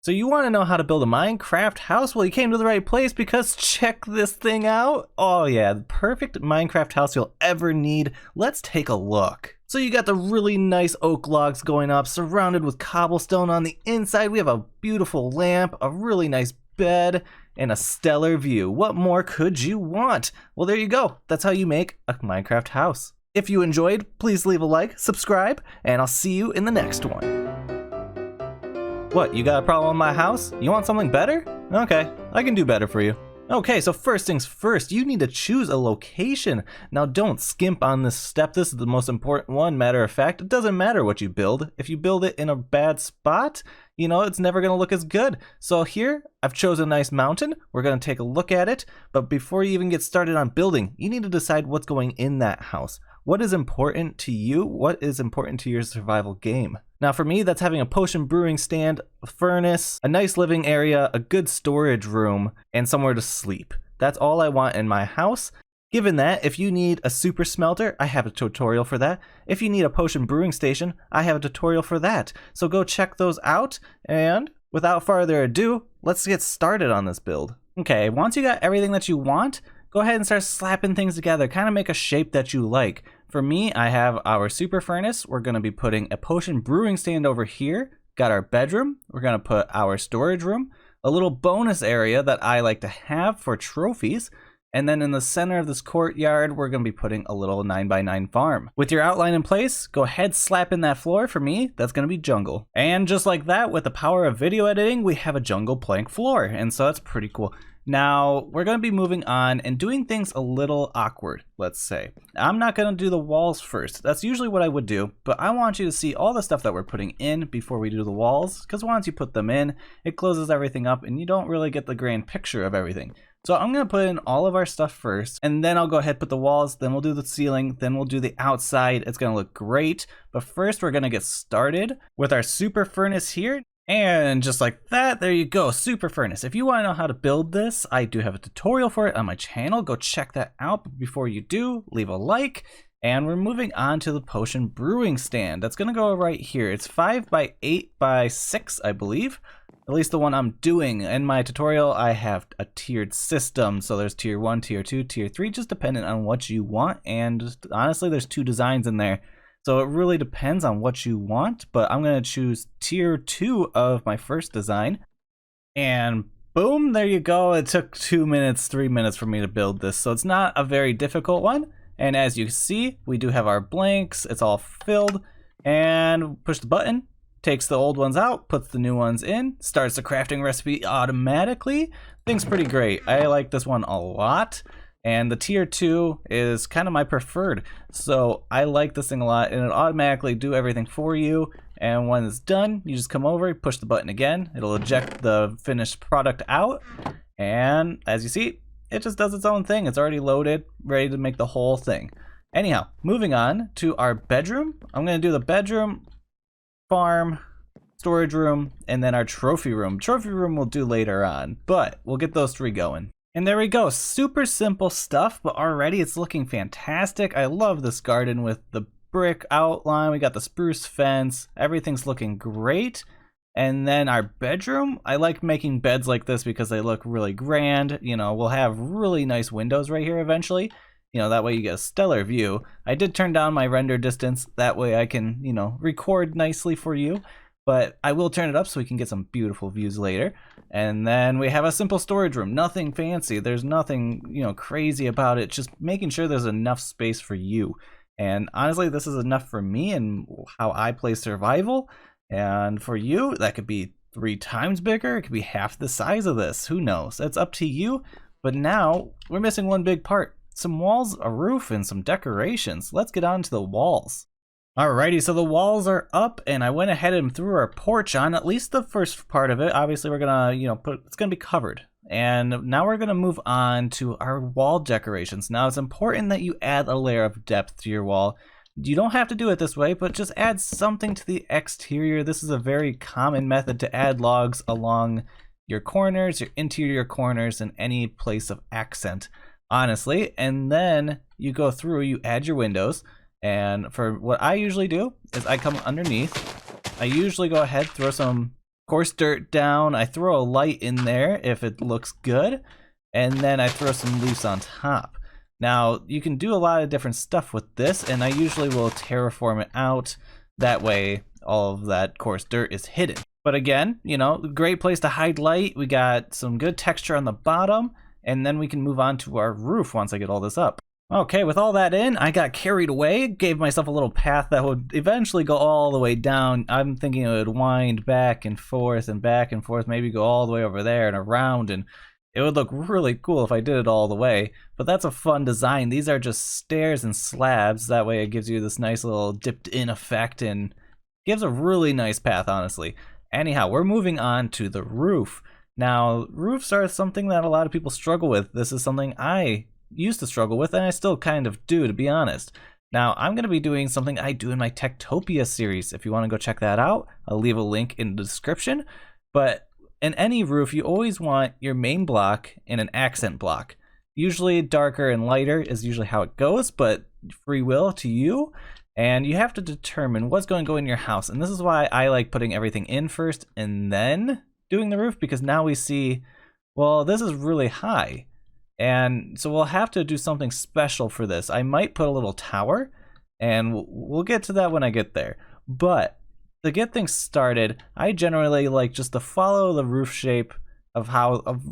So you want to know how to build a Minecraft house? Well, you came to the right place because check this thing out. Oh yeah, the perfect Minecraft house you'll ever need. Let's take a look. So you got the really nice oak logs going up, surrounded with cobblestone on the inside. We have a beautiful lamp, a really nice bed, and a stellar view. What more could you want? Well, there you go. That's how you make a Minecraft house. If you enjoyed, please leave a like, subscribe, and I'll see you in the next one. What, you got a problem with my house? You want something better? Okay, I can do better for you. Okay, so first things first, you need to choose a location. Now don't skimp on this step, this is the most important one. Matter of fact, it doesn't matter what you build. If you build it in a bad spot, you know, it's never gonna look as good. So here, I've chosen a nice mountain. We're gonna take a look at it, but before you even get started on building, you need to decide what's going in that house. What is important to you? What is important to your survival game? Now for me, that's having a potion brewing stand, a furnace, a nice living area, a good storage room, and somewhere to sleep. That's all I want in my house. Given that, if you need a super smelter, I have a tutorial for that. If you need a potion brewing station, I have a tutorial for that. So go check those out, and without further ado, let's get started on this build. Okay, once you got everything that you want, go ahead and start slapping things together, kind of make a shape that you like. For me, I have our super furnace. We're going to be putting a potion brewing stand over here. Got our bedroom. We're going to put our storage room, a little bonus area that I like to have for trophies. And then in the center of this courtyard, we're going to be putting a little 9x9 farm. With your outline in place, go ahead, slap in that floor. For me, that's going to be jungle. And just like that, with the power of video editing, we have a jungle plank floor. And so that's pretty cool. Now, we're going to be moving on and doing things a little awkward, let's say. I'm not going to do the walls first. That's usually what I would do, but I want you to see all the stuff that we're putting in before we do the walls, because once you put them in, it closes everything up and you don't really get the grand picture of everything. So I'm going to put in all of our stuff first, and then I'll go ahead and put the walls, then we'll do the ceiling, then we'll do the outside. It's going to look great, but first we're going to get started with our super furnace here. And just like that, there you go, super furnace. If you want to know how to build this, I do have a tutorial for it on my channel. Go check that out. But before you do, leave a like. And we're moving on to the potion brewing stand. That's going to go right here. It's 5x8x6, I believe. At least the one I'm doing. In my tutorial, I have a tiered system. So there's tier 1, tier 2, tier 3, just depending on what you want. And honestly, there's 2 designs in there. So it really depends on what you want, but I'm going to choose tier 2 of my first design. And boom, there you go. It took 2 minutes, 3 minutes for me to build this. So it's not a very difficult one. And as you see, we do have our blanks. It's all filled. And push the button, takes the old ones out, puts the new ones in, starts the crafting recipe automatically. Thing's pretty great. I like this one a lot. And the tier 2 is kind of my preferred. So I like this thing a lot, and it'll automatically do everything for you. And when it's done, you just come over, push the button again. It'll eject the finished product out. And as you see, it just does its own thing. It's already loaded, ready to make the whole thing. Anyhow, moving on to our bedroom. I'm going to do the bedroom, farm, storage room, and then our trophy room. Trophy room we'll do later on, but we'll get those 3 going. And there we go, super simple stuff, but already it's looking fantastic. I love this garden with the brick outline. We got the spruce fence, everything's looking great. And then our bedroom, I like making beds like this because they look really grand. You know, we'll have really nice windows right here eventually. You know, that way you get a stellar view. I did turn down my render distance, that way I can, you know, record nicely for you. But I will turn it up so we can get some beautiful views later. And then we have a simple storage room, nothing fancy. There's nothing, you know, crazy about it. Just making sure there's enough space for you. And honestly, this is enough for me and how I play survival. And for you, that could be 3 times bigger. It could be half the size of this. Who knows? It's up to you. But now we're missing one big part. Some walls, a roof, and some decorations. Let's get on to the walls. Alrighty, so the walls are up, and I went ahead and threw our porch on, at least the first part of it. Obviously, we're gonna, you know, it's gonna be covered. And now we're gonna move on to our wall decorations. Now, it's important that you add a layer of depth to your wall. You don't have to do it this way, but just add something to the exterior. This is a very common method to add logs along your corners, your interior corners, and any place of accent, honestly. And then you go through, you add your windows. And for what I usually do is I come underneath. I usually go ahead, throw some coarse dirt down. I throw a light in there if it looks good, and then I throw some leaves on top. Now, you can do a lot of different stuff with this, and I usually will terraform it out. That way, all of that coarse dirt is hidden. But again, you know, great place to hide light. We got some good texture on the bottom, and then we can move on to our roof once I get all this up. Okay, with all that in, I got carried away, gave myself a little path that would eventually go all the way down. I'm thinking it would wind back and forth, maybe go all the way over there and around, and it would look really cool if I did it all the way. But that's a fun design. These are just stairs and slabs. That way it gives you this nice little dipped in effect and gives a really nice path, honestly. Anyhow, we're moving on to the roof. Now, roofs are something that a lot of people struggle with. This is something I used to struggle with, and I still kind of do, to be honest. Now, I'm going to be doing something I do in my Techtopia series. If you want to go check that out, I'll leave a link in the description. But in any roof, you always want your main block and an accent block. Usually darker and lighter is usually how it goes, but free will to you. And you have to determine what's going to go in your house. And this is why I like putting everything in first and then doing the roof, because now we see, well, this is really high. And so we'll have to do something special for this. I might put a little tower, and we'll get to that when I get there. But to get things started, I generally like just to follow the roof shape of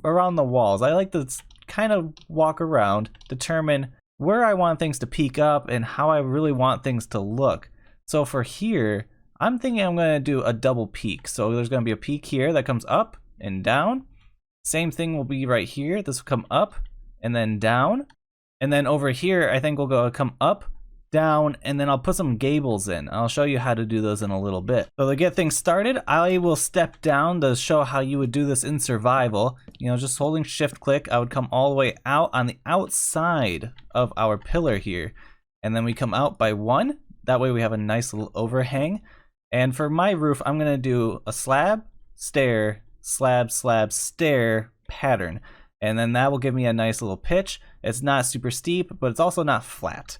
around the walls. I like to kind of walk around, determine where I want things to peak up and how I really want things to look. So for here, I'm thinking I'm going to do a double peak. So there's going to be a peak here that comes up and down. Same thing will be right here. This will come up and then down, and then over here I think we'll come up, down, and then I'll put some gables in. I'll show you how to do those in a little bit. So to get things started, I will step down to show how you would do this in survival. You know, just holding shift click, I would come all the way out on the outside of our pillar here, and then we come out by one. That way we have a nice little overhang. And for my roof, I'm gonna do a slab, stair, slab, slab, stair pattern. And then that will give me a nice little pitch. It's not super steep, but it's also not flat.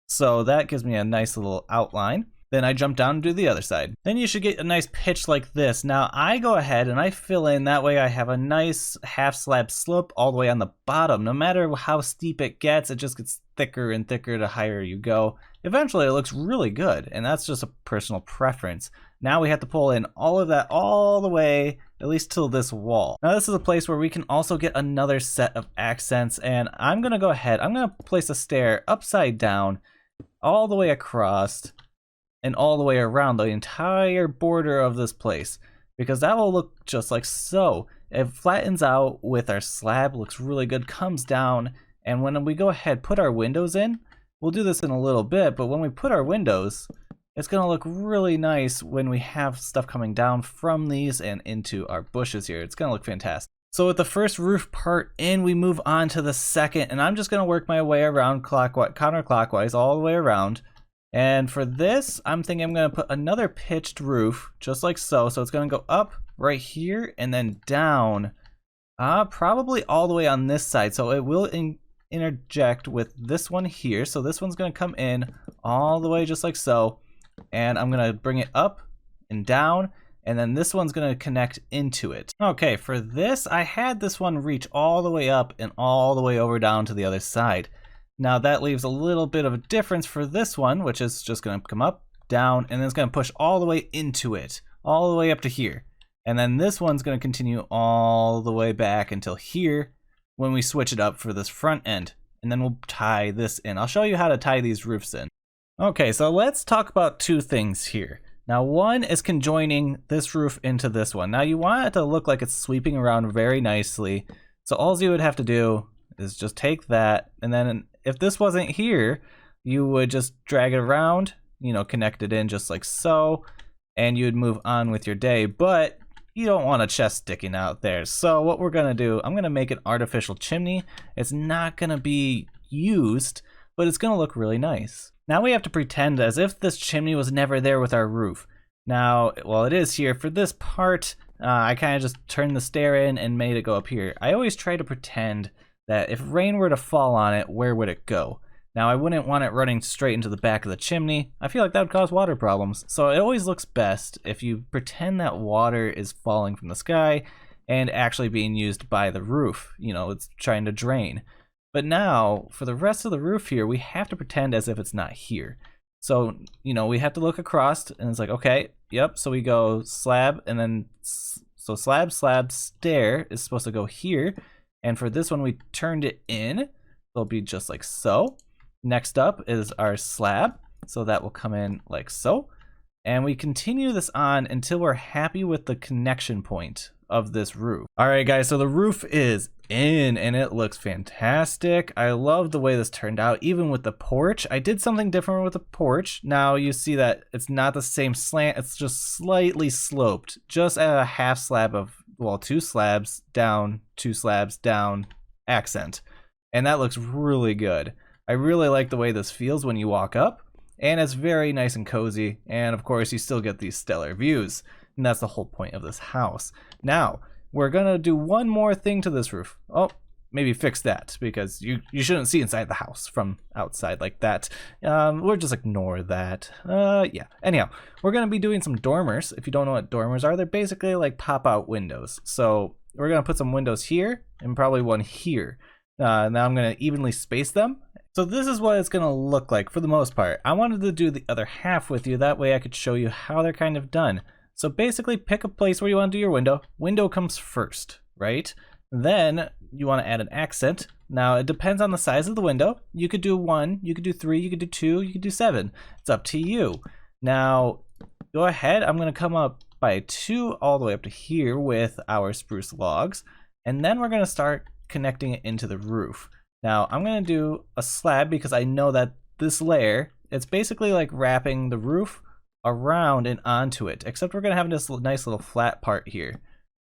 So that gives me a nice little outline. Then I jump down and do the other side. Then you should get a nice pitch like this. Now I go ahead and I fill in, that way I have a nice half slab slope all the way on the bottom. No matter how steep it gets just thicker and thicker the higher you go. Eventually it looks really good, and that's just a personal preference. Now we have to pull in all of that all the way, at least till this wall. Now this is a place where we can also get another set of accents, and I'm gonna go ahead, I'm gonna place a stair upside down, all the way across, and all the way around the entire border of this place, because that will look just like so. It flattens out with our slab, looks really good, comes down, and when we go ahead, put our windows in, we'll do this in a little bit, but when we put our windows, it's gonna look really nice when we have stuff coming down from these and into our bushes here. It's gonna look fantastic. So with the first roof part in, we move on to the second, and I'm just gonna work my way around counterclockwise all the way around. And for this, I'm thinking I'm gonna put another pitched roof, just like so. So it's gonna go up right here and then down, probably all the way on this side. So it will interject with this one here. So this one's gonna come in all the way just like so. And I'm gonna bring it up and down, and then this one's gonna connect into it. Okay, for this, I had this one reach all the way up and all the way over down to the other side. Now that leaves a little bit of a difference for this one, which is just gonna come up, down, and then it's gonna push all the way into it, all the way up to here. And then this one's gonna continue all the way back until here when we switch it up for this front end. And then we'll tie this in. I'll show you how to tie these roofs in. Okay, so let's talk about two things here. Now one is conjoining this roof into this one. Now you want it to look like it's sweeping around very nicely. So all you would have to do is just take that, and then if this wasn't here, you would just drag it around, you know, connect it in just like so, and you'd move on with your day. But you don't want a chest sticking out there. So what we're gonna do, I'm gonna make an artificial chimney. It's not gonna be used, but it's gonna look really nice. Now we have to pretend as if this chimney was never there with our roof. Now, well, it is here. For this part, I kind of just turned the stair in and made it go up here. I always try to pretend that if rain were to fall on it, where would it go? Now I wouldn't want it running straight into the back of the chimney. I feel like that would cause water problems. So it always looks best if you pretend that water is falling from the sky and actually being used by the roof. You know, it's trying to drain. But now, for the rest of the roof here, we have to pretend as if it's not here. So, you know, we have to look across and it's like, okay, yep. So we go slab and then, so slab, slab, stair is supposed to go here. And for this one, we turned it in. It'll be just like so. Next up is our slab. So that will come in like so. And we continue this on until we're happy with the connection point of this roof. All right, guys, so the roof is in and it looks fantastic. I love the way this turned out, even with the porch. I did something different with the porch. Now you see that it's not the same slant, it's just slightly sloped, just at a half slab of, well, 2 slabs down, 2 slabs down accent. And that looks really good. I really like the way this feels when you walk up, and it's very nice and cozy. And of course, you still get these stellar views. And that's the whole point of this house. Now, we're gonna do one more thing to this roof. Oh, maybe fix that, because you shouldn't see inside the house from outside like that. We'll just ignore that. Yeah. Anyhow, we're gonna be doing some dormers. If you don't know what dormers are, they're basically like pop-out windows. So we're gonna put some windows here and probably one here. Now I'm gonna evenly space them. So this is what it's gonna look like for the most part. I wanted to do the other half with you, that way I could show you how they're kind of done. So basically pick a place where you want to do your window. Window comes first, right? Then you want to add an accent. Now it depends on the size of the window. You could do 1, you could do 3, you could do 2, you could do 7. It's up to you. Now go ahead, I'm going to come up by 2 all the way up to here with our spruce logs. And then we're going to start connecting it into the roof. Now I'm going to do a slab because I know that this layer, it's basically like wrapping the roof around and onto it, except we're gonna have this nice little flat part here.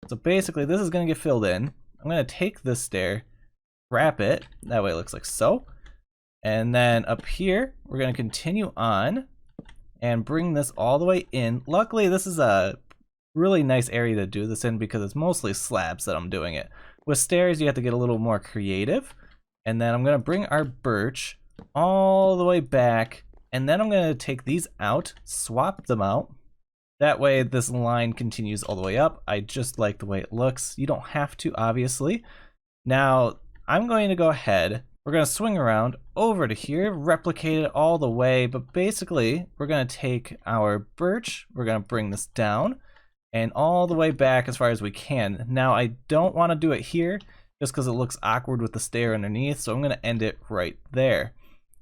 So basically this is gonna get filled in. I'm gonna take this stair, wrap it, that way it looks like so. And then up here, we're gonna continue on and bring this all the way in. Luckily, this is a really nice area to do this in because it's mostly slabs that I'm doing it. With stairs, you have to get a little more creative. And then I'm gonna bring our birch all the way back. And then I'm going to take these out, swap them out. That way this line continues all the way up. I just like the way it looks. You don't have to, obviously. Now, I'm going to go ahead. We're going to swing around over to here, replicate it all the way. But basically, we're going to take our birch. We're going to bring this down and all the way back as far as we can. Now, I don't want to do it here just because it looks awkward with the stair underneath. So I'm going to end it right there.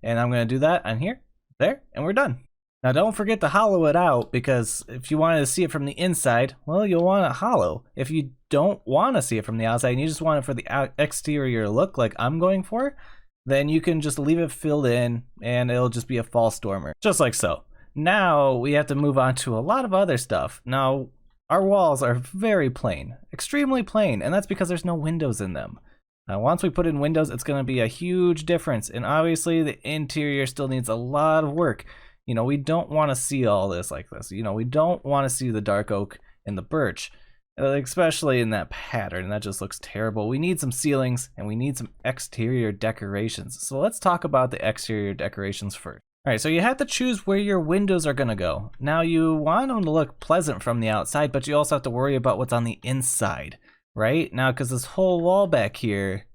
And I'm going to do that on here. There, and we're done. Now don't forget to hollow it out, because if you wanted to see it from the inside, well, you'll want it hollow. If you don't want to see it from the outside and you just want it for the exterior look like I'm going for, then you can just leave it filled in and it'll just be a false dormer, just like so. Now we have to move on to a lot of other stuff. Now our walls are very plain, extremely plain, and that's because there's no windows in them. Now, once we put in windows, it's going to be a huge difference. And obviously, the interior still needs a lot of work. You know, we don't want to see all this like this. You know, we don't want to see the dark oak and the birch, especially in that pattern. That just looks terrible. We need some ceilings and we need some exterior decorations. So let's talk about the exterior decorations first. All right, so you have to choose where your windows are going to go. Now, you want them to look pleasant from the outside, but you also have to worry about what's on the inside. Right now, because this whole wall back here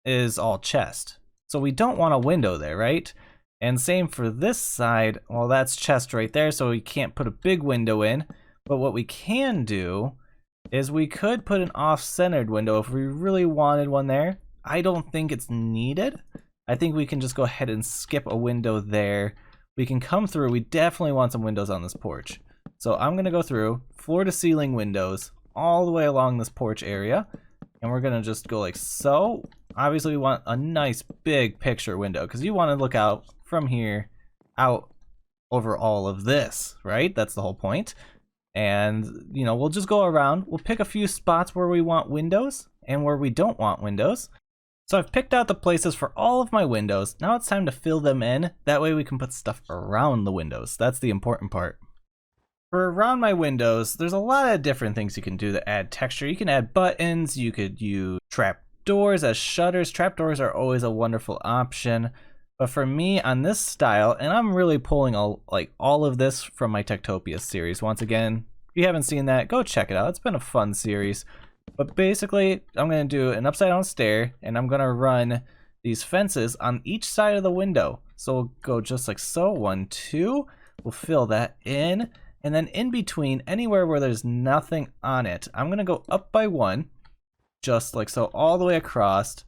is all chest, so we don't want a window there, right? And same for this side. Well, that's chest right there, so we can't put a big window in. But what we can do is we could put an off-centered window if we really wanted one there. I don't think it's needed. I think we can just go ahead and skip a window there. We can come through. We definitely want some windows on this porch, so I'm gonna go through floor-to-ceiling windows all the way along this porch area, and we're gonna just go like so. Obviously we want a nice big picture window because you want to look out from here out over all of this, right? That's the whole point. And you know, we'll just go around, we'll pick a few spots where we want windows and where we don't want windows. So I've picked out the places for all of my windows. Now it's time to fill them in. That way we can put stuff around the windows. That's the important part. For around my windows, there's a lot of different things you can do to add texture. You can add buttons, you could use trap doors as shutters. Trap doors are always a wonderful option. But for me on this style, and I'm really pulling all of this from my Techtopia series. Once again, if you haven't seen that, go check it out. It's been a fun series. But basically, I'm going to do an upside down stair, and I'm going to run these fences on each side of the window. So we'll go just like so, 1, 2, we'll fill that in. And then in between, anywhere where there's nothing on it, I'm going to go up by 1, just like so, all the way across.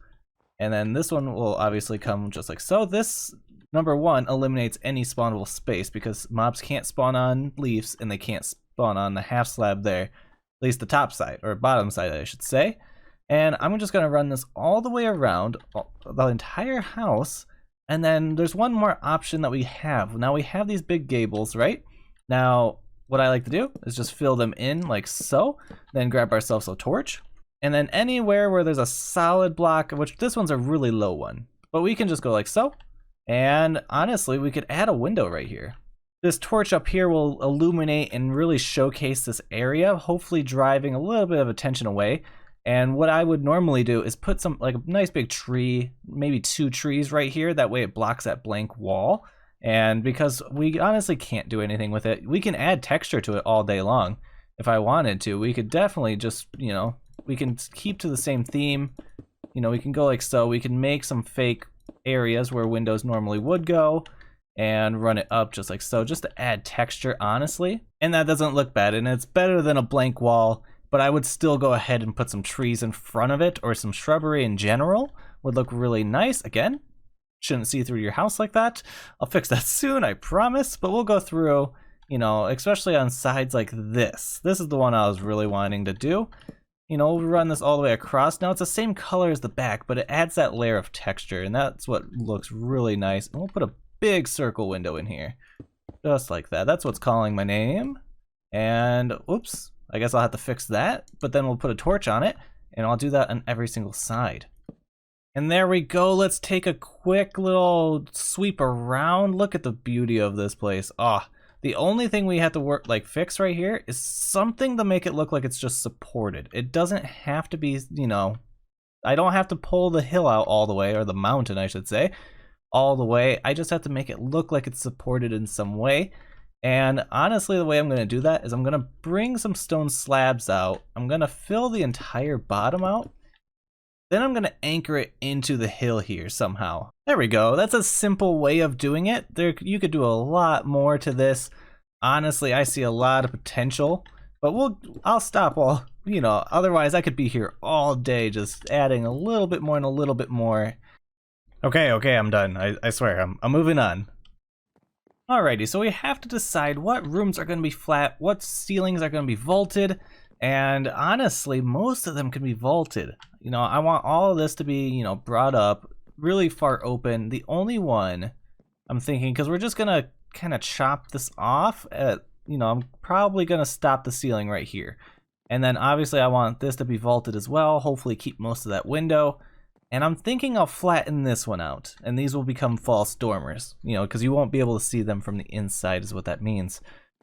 And then this one will obviously come just like so. This number 1 eliminates any spawnable space because mobs can't spawn on leaves and they can't spawn on the half slab there. At least the top side, or bottom side I should say. And I'm just going to run this all the way around the entire house. And then there's one more option that we have. Now we have these big gables, right? Now what I like to do is just fill them in like so. Then grab ourselves a torch. And then anywhere where there's a solid block, which this one's a really low one, but we can just go like so. And honestly, we could add a window right here. This torch up here will illuminate and really showcase this area, hopefully driving a little bit of attention away. And what I would normally do is put some, like a nice big tree, maybe 2 trees right here. That way it blocks that blank wall. And because we honestly can't do anything with it, we can add texture to it all day long. If I wanted to, we could definitely just, we can keep to the same theme. We can go like so. We can make some fake areas where windows normally would go and run it up just like so, just to add texture, honestly. And that doesn't look bad, and it's better than a blank wall, but I would still go ahead and put some trees in front of it, or some shrubbery in general would look really nice. Again, shouldn't see through your house like that. I'll fix that soon, I promise, but we'll go through, especially on sides like this. This is the one I was really wanting to do. We'll run this all the way across. Now it's the same color as the back, but it adds that layer of texture, and that's what looks really nice. And we'll put a big circle window in here, just like that. That's what's calling my name. And oops, I guess I'll have to fix that, but then we'll put a torch on it, and I'll do that on every single side. And there we go. Let's take a quick little sweep around. Look at the beauty of this place. The only thing we have to fix right here is something to make it look like it's just supported. It doesn't have to be, I don't have to pull the hill out all the way, or the mountain I should say, all the way. I just have to make it look like it's supported in some way. And honestly, the way I'm going to do that is I'm going to bring some stone slabs out. I'm going to fill the entire bottom out. Then I'm going to anchor it into the hill here somehow. There we go. That's a simple way of doing it. You could do a lot more to this. Honestly, I see a lot of potential, but I'll stop all, otherwise I could be here all day just adding a little bit more and a little bit more. Okay, I'm done. I swear, I'm moving on. Alrighty, so we have to decide what rooms are going to be flat, what ceilings are going to be vaulted, and honestly, most of them can be vaulted. I want all of this to be, brought up really far open. The only one I'm thinking, because we're just going to kind of chop this off at, I'm probably going to stop the ceiling right here. And then obviously I want this to be vaulted as well, hopefully keep most of that window. And I'm thinking I'll flatten this one out, and these will become false dormers, because you won't be able to see them from the inside is what that means.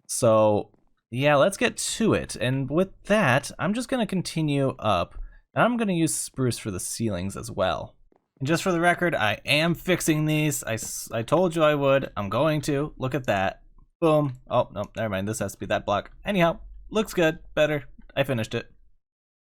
So yeah, let's get to it. And with that, I'm just going to continue up, and I'm going to use spruce for the ceilings as well. And just for the record, I am fixing these. I told you I would. I'm going to. Look at that. Boom. Oh, no, never mind. This has to be that block. Anyhow, looks good. Better. I finished it.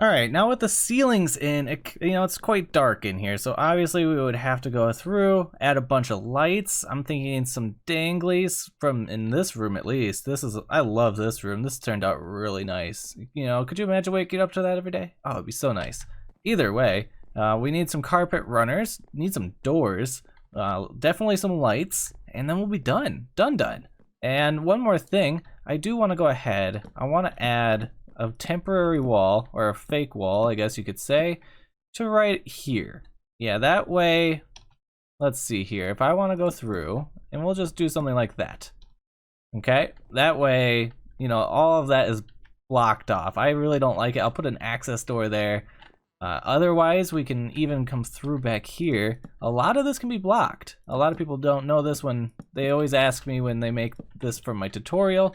Alright, now with the ceilings in, it's quite dark in here, so obviously we would have to go through, add a bunch of lights. I'm thinking some danglies from in this room at least. I love this room. This turned out really nice. Could you imagine waking up to that every day? Oh, it'd be so nice. Either way, we need some carpet runners, need some doors, definitely some lights, and then we'll be done. Done. And one more thing, I do want to go ahead. I want to add a temporary wall, or a fake wall, I guess you could say, to right here. Yeah, that way, let's see here. If I want to go through, and we'll just do something like that. Okay, that way, all of that is blocked off. I really don't like it. I'll put an access door there. Otherwise, we can even come through back here. A lot of this can be blocked. A lot of people don't know this when they always ask me when they make this for my tutorial.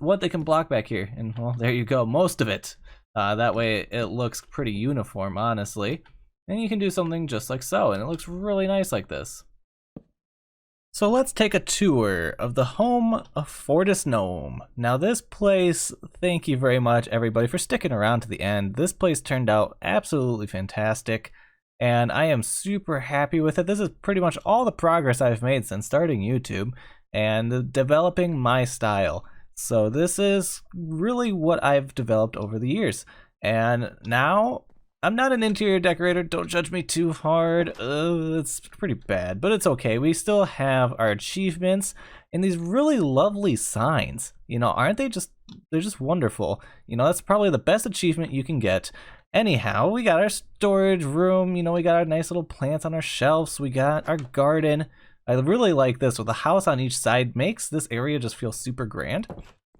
What they can block back here, and well, there you go, most of it. That way it looks pretty uniform, honestly. And you can do something just like so, and it looks really nice like this. So let's take a tour of the home of FortisNome. Now this place, thank you very much everybody for sticking around to the end. This place turned out absolutely fantastic, and I am super happy with it. This is pretty much all the progress I've made since starting YouTube and developing my style. So this is really what I've developed over the years. And now, I'm not an interior decorator, don't judge me too hard. It's pretty bad, but it's okay. We still have our achievements and these really lovely signs. You know, aren't they they're just wonderful. You know, that's probably the best achievement you can get. Anyhow, we got our storage room, you know, we got our nice little plants on our shelves, we got our garden. I really like this with the house on each side, makes this area just feel super grand.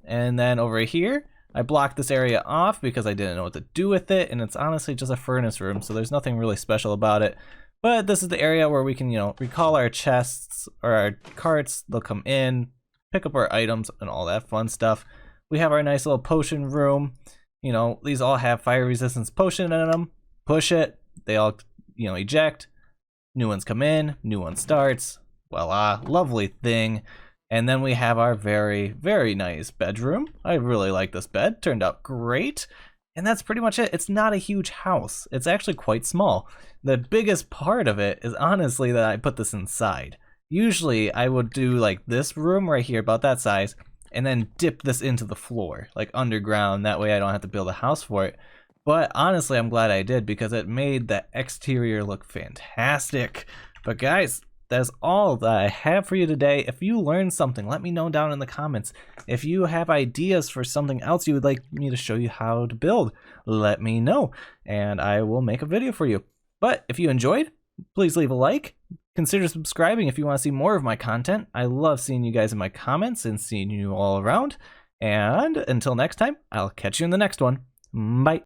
And then over here, I blocked this area off because I didn't know what to do with it, and it's honestly just a furnace room, so there's nothing really special about it. But this is the area where we can, you know, recall our chests or our carts. They'll come in, pick up our items, and all that fun stuff. We have our nice little potion room. You know, these all have fire resistance potion in them. Push it, they all, you know, eject. New ones come in, new one starts. Voila, lovely thing. And then we have our very, very nice bedroom. I really like this bed, turned out great. And that's pretty much it. It's not a huge house. It's actually quite small. The biggest part of it is honestly that I put this inside. Usually I would do like this room right here, about that size, and then dip this into the floor, like underground. That way I don't have to build a house for it. But honestly, I'm glad I did because it made the exterior look fantastic. But guys, that's all that I have for you today. If you learned something, let me know down in the comments. If you have ideas for something else you would like me to show you how to build, let me know, and I will make a video for you. But if you enjoyed, please leave a like. Consider subscribing if you want to see more of my content. I love seeing you guys in my comments and seeing you all around. And until next time, I'll catch you in the next one. Bye.